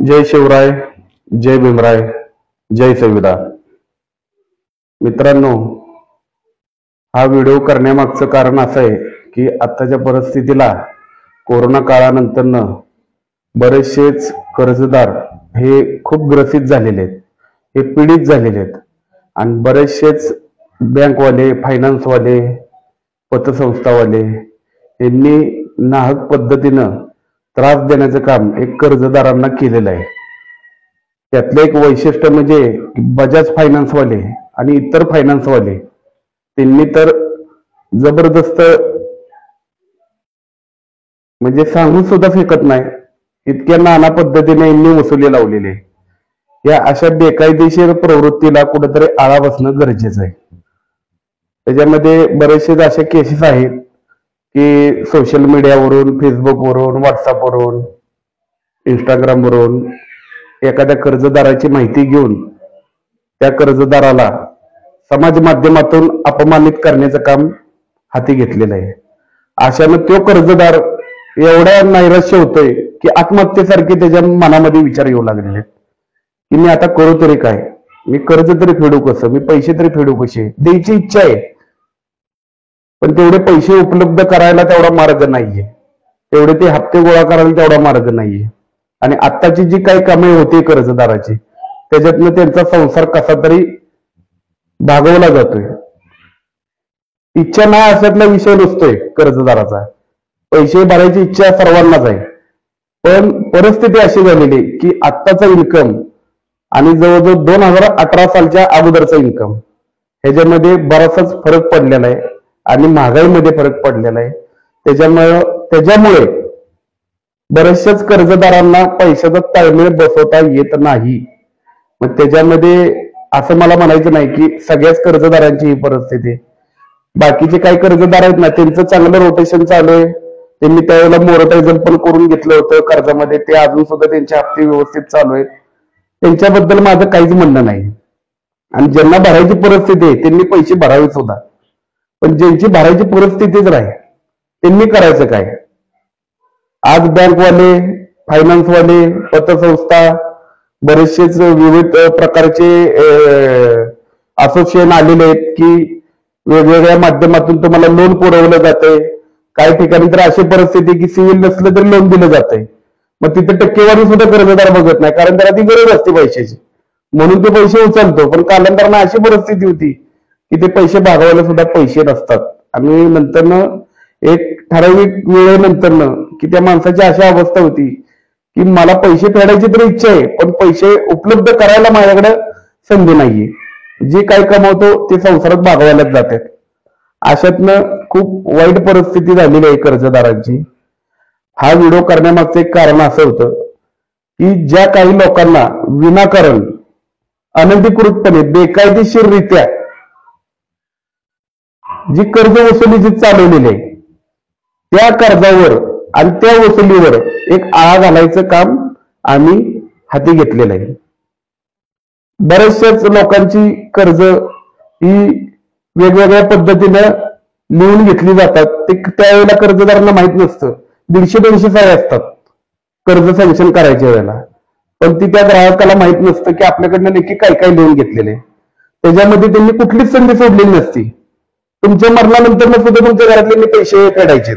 जय शिवराय, जय भीमराय, जय संविधान. मित्रांनो, हा व्हिडिओ करण्यामागचं कारण असं आहे की आत्ताच्या परिस्थितीला कोरोना काळानंतरनं बरेचसेच कर्जदार हे खूप ग्रसित झालेले आहेत, हे पीडित झालेले आहेत आणि बरेचसेच बँकवाले, फायनान्सवाले, पतसंस्थावाले यांनी नाहक पद्धतीनं त्रास देण्याचं काम एक कर्जदारांना केलेलं आहे. त्यातलं एक वैशिष्ट्य म्हणजे बजाज फायनान्सवाले आणि इतर फायनान्सवाले त्यांनी तर जबरदस्त म्हणजे सांगून सुद्धा फेकत नाही इतक्या नाना पद्धतीने यांनी वसुली लावलेली आहे. या अशा बेकायदेशीर प्रवृत्तीला कुठेतरी आळा बसणं गरजेचं आहे. त्याच्यामध्ये बरेचसे असे केसेस आहेत की सोशल मीडियावरून, फेसबुकवरून, व्हॉट्सअपवरून, इंस्टाग्रामवरून एखाद्या कर्जदाराची माहिती घेऊन त्या कर्जदाराला समाज माध्यमातून अपमानित करण्याचं काम हाती घेतलेलं आहे. अशानं तो कर्जदार एवढ्या नैराश्य होतोय की आत्महत्येसारखे त्याच्या मनामध्ये विचार येऊ लागलेले की मी आता करू तरी काय, मी कर्ज तरी फेडू कसं, मी पैसे तरी फेडू कसे. द्यायची इच्छा आहे पण तेवढे पैसे उपलब्ध करायला तेवढा मार्ग नाहीये, तेवढे ते हप्ते गोळा करायला तेवढा मार्ग नाहीये. आणि आत्ताची जी काही कमाई होती कर्जदाराची त्याच्यातनं त्यांचा संसार कसा तरी भागवला जातोय. इच्छा नाही अशातला विषय नसतोय कर्जदाराचा, पैसे भरायची इच्छा सर्वांनाच आहे. पण परिस्थिती अशी झालेली की आत्ताचा इन्कम आणि जवळजवळ 2018 सालच्या अगोदरचा इन्कम ह्याच्यामध्ये बराचसाच फरक पडलेला आहे आणि महागाईमध्ये फरक पडलेला आहे. त्याच्यामुळे बऱ्याचशाच कर्जदारांना पैशाचा ताळमेळ बसवता येत नाही. मग त्याच्यामध्ये असं मला म्हणायचं नाही की सगळ्याच कर्जदारांची ही परिस्थिती. बाकीचे काही कर्जदार आहेत ना, त्यांचं चांगलं रोटेशन चालू आहे, त्यांनी त्यावेळेला मोरटायझर पण करून घेतलं होतं कर्जामध्ये, ते अजून सुद्धा त्यांचे हप्ते व्यवस्थित चालू आहेत, त्यांच्याबद्दल माझं काहीच म्हणणं नाही. आणि ज्यांना भरायची परिस्थिती आहे त्यांनी पैसे भरावे सुद्धा. पण ज्यांची भरायची परिस्थितीच नाही त्यांनी करायचं काय? आज बँकवाले, फायनान्सवाले, पतसंस्था, बरेचसेच विविध प्रकारचे असोसिएशन आलेले आहेत की वेगवेगळ्या माध्यमातून तुम्हाला लोन पुरवलं जातंय. काही ठिकाणी तर अशी परिस्थिती की सिव्हिल नसलं तरी लोन दिलं जातंय. मग तिथे टक्केवारी सुद्धा कर्जदार बघत नाही, कारण त्याला ती गरज असते पैशाची, म्हणून ते पैसे उचलतो. पण कालांतरानं अशी परिस्थिती होती की ते पैसे भागवायला सुद्धा पैसे नसतात. आणि नंतरनं एक ठराविक वेळेनंतरनं की त्या माणसाची अशी अवस्था होती की मला पैसे फेडायची तर इच्छा आहे पण पैसे उपलब्ध करायला माझ्याकडे संधी नाहीये. जे काय कमवतो ते संसारात भागवायलाच जातात. अशातनं खूप वाईट परिस्थिती झालेली आहे कर्जदारांची. हा व्हिडिओ करण्यामागचं एक कारण असं होतं की ज्या काही लोकांना विनाकारण अनधिकृतपणे बेकायदेशीररित्या जी कर्ज वसुली जी चालवलेली आहे त्या कर्जावर आणि त्या वसुलीवर एक आळा घालायचं काम आम्ही हाती घेतलेलं आहे. बऱ्याचशाच लोकांची कर्ज ही वेगवेगळ्या पद्धतीनं लिहून घेतली जातात. ते त्यावेळेला कर्जदारांना माहित नसतं, 150-200 साळे असतात कर्ज सँक्शन करायच्या वेळेला, पण ती त्या ग्राहकाला माहित नसतं की आपल्याकडनं नक्की काय काय लिहून घेतलेले. त्याच्यामध्ये त्यांनी कुठलीच संधी सोडलेली नसती. तुमच्या मरणानंतर सुद्धा तुमच्या घरातले पैसे फेडायचे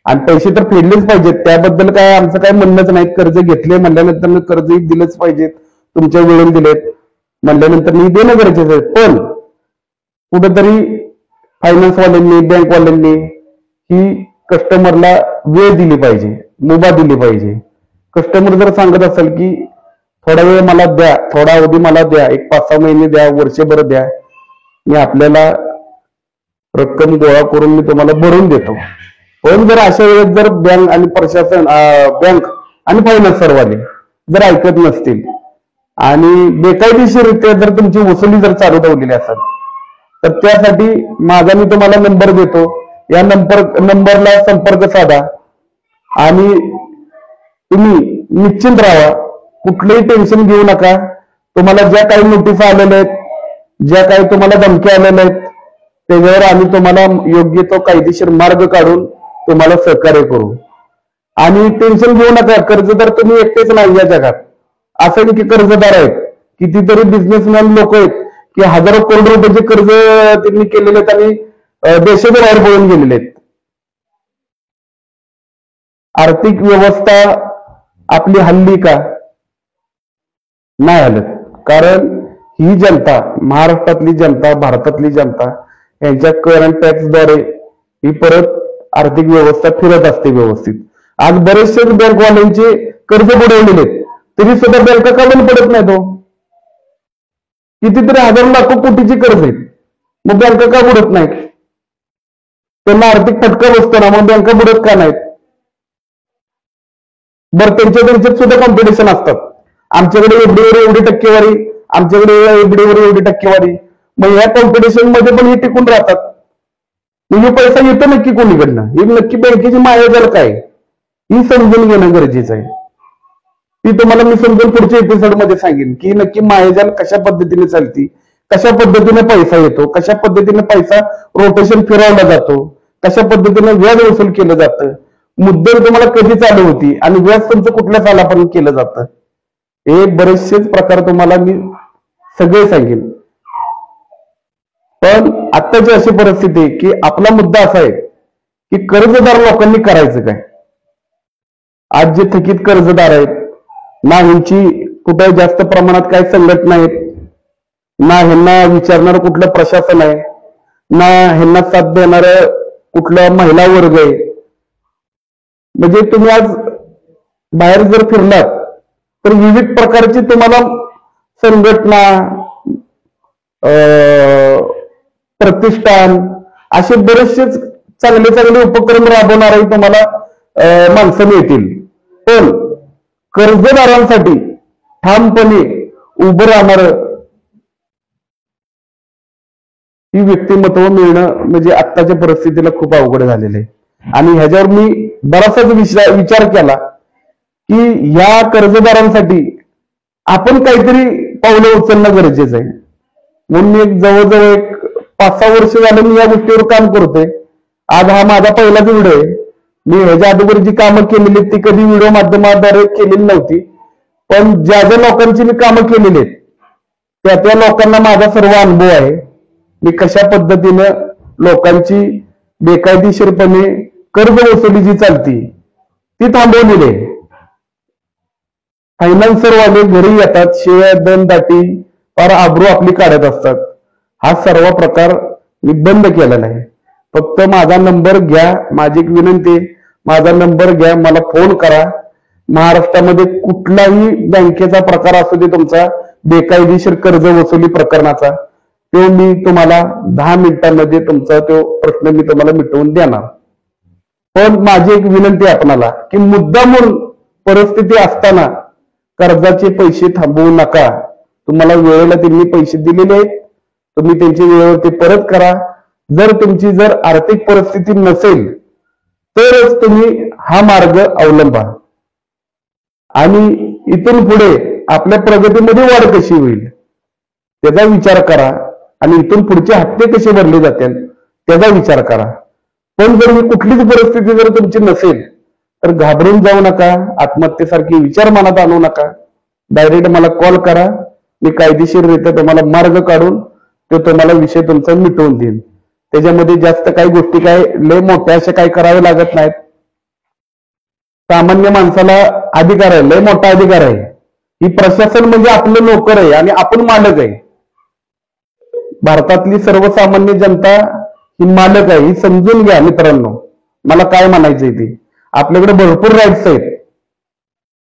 आणि पैसे तर फेडलेच पाहिजेत. त्याबद्दल काय आमचं काय म्हणणंच नाही. कर्ज घेतले म्हणल्यानंतर कर्ज दिलंच पाहिजेत, तुमच्या वेळेला दिलेत म्हणल्यानंतर मी देणं गरजेचं आहे. पण कुठंतरी फायनान्सवाल्यांनी, बँकवाल्यांनी ही कस्टमरला वेळ दिली पाहिजे, मुभा दिली पाहिजे. कस्टमर जर सांगत असेल की थोडा वेळ मला द्या, थोडा अवधी मला द्या, एक 5-6 महिने द्या, वर्षभर द्या, मी आपल्याला रक्कम गोळा करून मी तुम्हाला भरून देतो. पण जर अशा वेळेस जर बँक आणि प्रशासन, बँक आणि फायनान्स सर्वांनी जर ऐकत नसतील आणि बेकायदेशीररित्या जर तुमची वसुली जर चालू ठेवलेली असेल तर त्यासाठी माझा मी तुम्हाला नंबर देतो. या नंबरला संपर्क साधा आणि तुम्ही निश्चिंत राहा, कुठलंही टेन्शन घेऊ नका. तुम्हाला ज्या काही नोटीस आलेल्या आहेत, ज्या काही तुम्हाला धमक्या आलेल्या आहेत त्याच्यावर आम्ही तुम्हाला योग्य तो कायदेशीर मार्ग काढून तुम्हाला सहकार्य करू. आणि टेन्शन घेऊ नका, कर्जदार तुम्ही एकटेच नाही या जगात. असं की कर्जदार आहेत, कितीतरी बिझनेसमॅन लोक आहेत की हजारो करोड रुपयाचे कर्ज त्यांनी केलेले आहेत आणि देशाच्या बाहेर पळून गेलेले आहेत. आर्थिक व्यवस्था आपली हल्ली का नाही हलत, कारण ही जनता, महाराष्ट्रातली जनता, भारतातली जनता यांच्या करंट टॅक्सद्वारे ही परत आर्थिक व्यवस्था फिरत असते व्यवस्थित. आज बरेचसे बँकवाल्यांचे कर्ज बुडवलेले आहेत, तरी सुद्धा बँका का बंद पडत नाही. तो कितीतरी हजार लाखो कोटीची कर्ज आहेत, मग बँका का बुडत नाहीत? त्यांना आर्थिक फटका बसतो ना, मग बँका बुडत का नाहीत? बरं, त्यांच्यात सुद्धा कॉम्पिटिशन असतात. आमच्याकडे एफडीवर एवढी टक्केवारी, आमच्याकडे एफडीवर एवढी टक्केवारी, मग या कॉम्पिटिशन मध्ये पण हे टिकून राहतात. मग हे पैसा येतो नक्की कोणीकडनं? हे नक्की बँकेची मायाजाल काय ही समजून घेणं गरजेचं आहे. ती तुम्हाला मी समजून पुढच्या एपिसोड मध्ये सांगेन की नक्की मायाजाल कशा पद्धतीने चालती, कशा पद्धतीने पैसा येतो, कशा पद्धतीने पैसा रोटेशन फिरवला जातो, कशा पद्धतीने व्याज वसूल केलं जातं, मुद्दल तुम्हाला कधी चालू होती आणि व्याज तुमचं कुठल्या सालापर्यंत केलं जातं, हे बरेचसेच प्रकार तुम्हाला मी सगळे सांगेन. पण आत्ताची अशी परिस्थिती आहे की आपला मुद्दा असा आहे की कर्जदार लोकांनी करायचं काय. आज जे थकीत कर्जदार आहेत ना, ह्यांची कुठे जास्त प्रमाणात काही संघटना आहेत ना, ह्यांना विचारणार कुठलं प्रशासन आहे ना, ह्यांना साथ देणार कुठला महिला वर्ग आहे. म्हणजे तुम्ही आज बाहेर जर फिरलात तर विविध प्रकारची तुम्हाला संघटना, प्रतिष्ठान, असे बरेचसे चांगले चांगले उपक्रम राबवणारे तुम्हाला माणसं मिळतील. पण कर्जदारांसाठी ठामपणे उभं राहणार ही व्यक्तिमत्व मिळणं म्हणजे आत्ताच्या परिस्थितीला खूप अवघड झालेलं आहे. आणि ह्याच्यावर मी बराचसाच विचार केला की या कर्जदारांसाठी आपण काहीतरी पावलं उचलणं गरजेचं आहे. म्हणून मी जवळजवळ एक 5-6 वर्ष झालं मी या गोष्टीवर काम करतोय. आज हा माझा पहिलाच व्हिडिओ आहे. मी ह्याच्या अगोदर जी कामं केलेली ती कधी व्हिडिओ माध्यमाद्वारे केलेली नव्हती. पण ज्या ज्या लोकांची मी कामं केलेली आहेत त्या लोकांना माझा सर्व अनुभव आहे. मी कशा पद्धतीनं लोकांची बेकायदेशीरपणे कर्ज वसुली जी चालती ती थांबवलेली आहे. फायनान्सरवाले घरी येतात, शिवाय दम दाटी फार आबरू आपली काढत असतात. हा सर्व प्रकार मी बंद केलेला आहे. फक्त माझा नंबर घ्या, माझी एक विनंती, माझा नंबर घ्या, मला फोन करा. महाराष्ट्रामध्ये कुठलाही बँकेचा प्रकार असू दे तुमचा बेकायदेशीर कर्ज वसुली प्रकरणाचा, तो मी तुम्हाला 10 मिनिटांमध्ये तुमचा तो प्रश्न मी तुम्हाला मिटवून देणार. पण माझी एक विनंती आपणाला की मुद्दामून परिस्थिती असताना कर्जाचे पैसे थांबवू नका. तुम्हाला वेळेला त्यांनी पैसे दिलेले आहेत, तुम्ही त्यांची वेळेवर ते परत करा. जर तुमची आर्थिक परिस्थिती नसेल तरच तुम्ही हा मार्ग अवलंबा. आणि इथून पुढे आपल्या प्रगतीमध्ये वाढ कशी होईल त्याचा विचार करा आणि इथून पुढचे हप्ते कसे भरले जातील त्याचा विचार करा. पण जर ही कुठलीच परिस्थिती जर तुमची नसेल तर घाबरून जाऊ नका, आत्महत्येसारखे विचार मनात आणू नका. डायरेक्ट मला कॉल करा, मी कायदेशीररित्या तुम्हाला मार्ग काढून तो तुम्हाला विषय तुमचा मिटवून देईन. त्याच्यामध्ये जास्त काही गोष्टी काय लय मोठ्या अशा काही करावे लागत नाहीत. सामान्य माणसाला अधिकार आहे, लय मोठा अधिकार आहे. ही प्रशासन म्हणजे आपलं नोकर आहे आणि आपण मालक आहे. भारतातली सर्वसामान्य जनता ही मालक आहे, ही समजून घ्या मित्रांनो. मला काय म्हणायचंय ते, आपल्याकडे भरपूर राईट्स आहेत,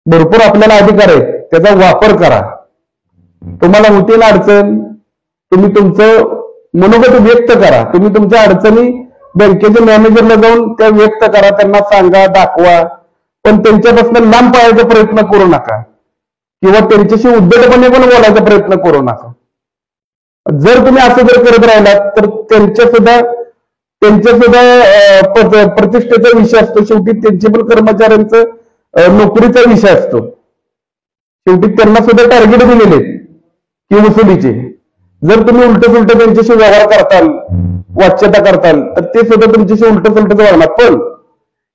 भरपूर आपल्याला अधिकार आहेत, त्याचा वापर करा. तुम्हाला होती ना अडचण, तुम्ही तुमचं मनोगत व्यक्त करा. तुम्ही तुमच्या अडचणी बँकेच्या मॅनेजरला जाऊन त्या व्यक्त करा, त्यांना सांगा, दाखवा. पण त्यांच्यापासून लांब पळायचा प्रयत्न करू नका किंवा त्यांच्याशी उद्धटपणे पण बोलायचा प्रयत्न करू नका. जर तुम्ही असं जर करत राहिलात तर त्यांच्या सुद्धा प्रतिष्ठेचा विषय असतो. शेवटी त्यांचे पण कर्मचाऱ्यांचं नोकरीचा विषय असतो. शेवटी त्यांना सुद्धा टार्गेट दिलेले आहेत की वसुलीचे. जर तुम्ही उलट सुलट त्यांच्याशी व्यवहार करताल, वाच्यता करताल तर ते सुद्धा तुमच्याशी उलट सुलटच वागणार. पण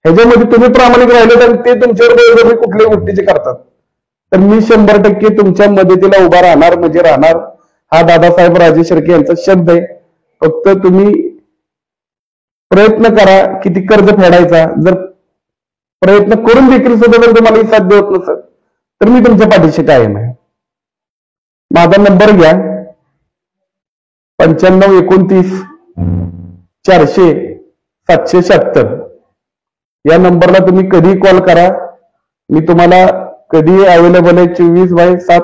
ह्याच्यामध्ये तुम्ही प्रामाणिक राहिले तर ते तुमच्यावर बळजबरी कुठल्याही गोष्टीचे करतात. तर मी 100% तुमच्या मदतीला उभा राहणार म्हणजे राहणार. हा दादासाहेब राजे शिर्के यांचा शब्द आहे. फक्त तुम्ही प्रयत्न करा किती कर्ज फेडायचा. जर प्रयत्न करून देखील सुद्धा जर तुम्हाला साध्य होत नसेल तर मी तुमच्या पाठीशी कायम आहे. माझा नंबर घ्या 9529 400 776. या नंबरला तुम्ही कधीही कॉल करा. मी तुम्हाला कधीही अवेलेबल आहे 24/7.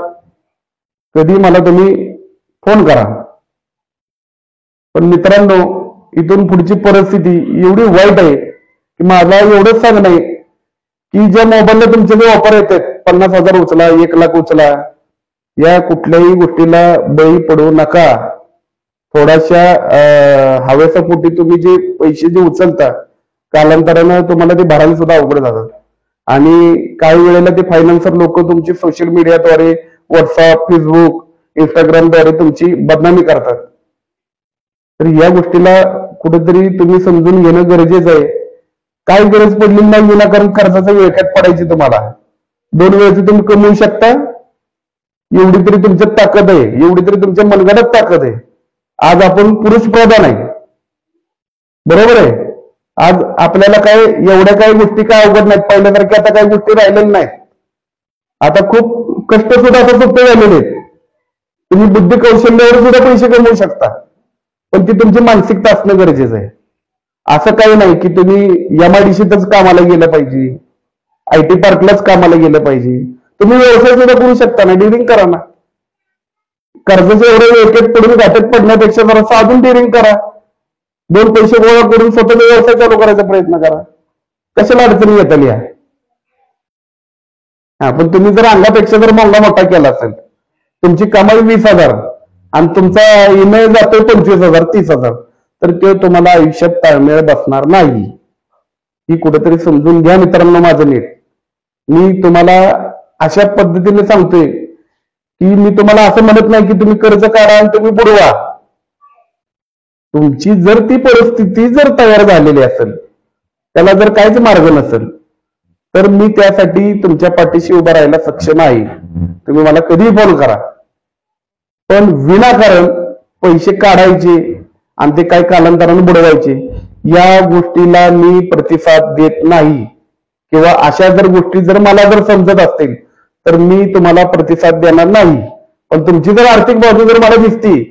कधी मला तुम्ही फोन करा. पण मित्रांनो, इथून पुढची परिस्थिती एवढी वाईट आहे की मला एवढंच सांगणं आहे की ज्या मोबाईलला तुमचे जे ऑफर येतात 50,000 उचला, 1,00,000 उचला, या कुठल्याही गोष्टीला बळी पडू नका. थोड्याशा हव्याच्या पोटी तुम्ही जे पैसे जे उचलता कालांतरानं तुम्हाला ते भरायला सुद्धा अवघड जातात. आणि काही वेळेला ते फायनान्सर लोक तुमची सोशल मीडियाद्वारे, व्हॉट्सअप, फेसबुक, इंस्टाग्रामद्वारे तुमची बदनामी करतात. तर या गोष्टीला कुठेतरी तुम्ही समजून घेणं गरजेचं आहे. काय गरज पडली नाही विनाकारण कर्जाचा वेळख्यात पडायची. तुम्हाला 2 वेळेचं तुम्ही कमवू शकता. एवढी तरी तुमच्यात ताकद आहे, एवढी तरी तुमच्या मनगटात ताकद आहे. आज आपण पुरुष प्रधान आहे, बरोबर आहे. आज आपल्याला काय एवढ्या काही गोष्टी काय अवघड नाहीत. पहिल्यासारख्या आता काही गोष्टी राहिलेल्या नाहीत. आता खूप कष्ट सुद्धा आता सोपे झालेले आहेत. तुम्ही बुद्धी कौशल्यावर सुद्धा पैसे कमवू शकता. पण ती तुमची मानसिकता असणं गरजेचं आहे. असं काही नाही की तुम्ही MIDCतच कामाला गेलं पाहिजे, IT पार्कलाच कामाला गेलं पाहिजे. तुम्ही व्यवसाय सुद्धा करू शकता ना, डिरिंग करा ना. कर्जाचे एवढे वेळेत पडून घाटात पडण्यापेक्षा जरा अजून डिरिंग करा. 2 पैसे गोळा करून स्वतःचा व्यवसाय चालू करायचा प्रयत्न करा. कशाला अडचणी येतात या. पण तुम्ही जर अंगापेक्षा जर मोठा केला असेल, तुमची कमाई 20,000 आणि तुमचा ईमेल जातोय 25,000 30,000, तर ते तुम्हाला आयुष्यात ताळमेळ बसणार नाही. ही कुठेतरी समजून घ्या मित्रांनो माझं नीट. मी तुम्हाला अशा पद्धतीने सांगतोय की मी तुम्हाला असं म्हणत नाही की तुम्ही कर्ज काढा आणि तुम्ही बुडवा. तुमची जर ती परिस्थिती जर तयार झालेली असेल, त्याला जर काहीच मार्ग नसेल, तर मी त्यासाठी तुमच्या पाठीशी उभा राहायला सक्षम आहे. तुम्ही मला कधीही फोन करा. पण विनाकारण पैसे काढायचे आणि ते काही कालांतराने बुडवायचे, या गोष्टीला मी प्रतिसाद देत नाही. किंवा अशा जर गोष्टी जर मला जर समजत असतील तर मी तुम्हाला प्रतिसाद देणार नाही. पण तुमची जर आर्थिक बाजू जर मला दिसती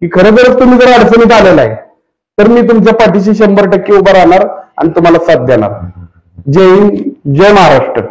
की खरोखरच तुम्ही जर अडचणीत आलेला आहे, तर मी तुमच्या पाठीशी 100% उभा राहणार आणि तुम्हाला साथ देणार. जय हिंद, जय महाराष्ट्र.